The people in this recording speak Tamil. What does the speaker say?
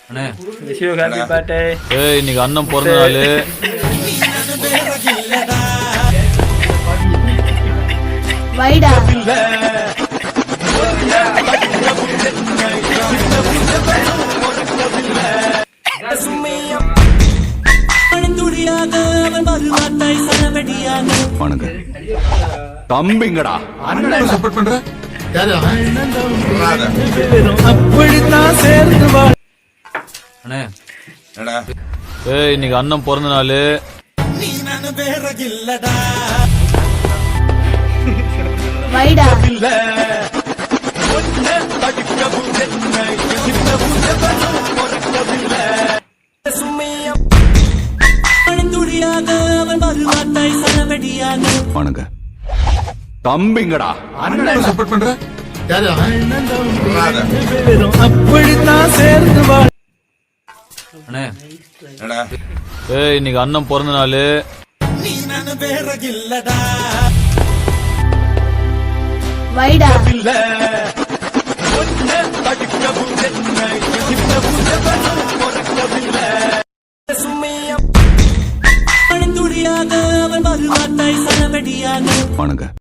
அண்ணே விஷ் யூ ஹாப்பி பர்த்டே. ஏய் இன்னைக்கு அண்ணன் பிறந்த நாள். வைடா வணங்க தம்பிங்கடா அண்ணன் சப்போர்ட் பண்ற அப்படித்தான் சேர்ந்து வா. அண்ணே ஏய் இன்னைக்கு அண்ணன் பிறந்த நாள். வைடா வணங்க தம்பிங்கடா அண்ணன் சப்போர்ட் பண்ற அப்படித்தான் சேர்ந்து வா. அண்ணே ஏய் இன்னைக்கு அண்ணன் பிறந்த நாள். வைடா வணங்க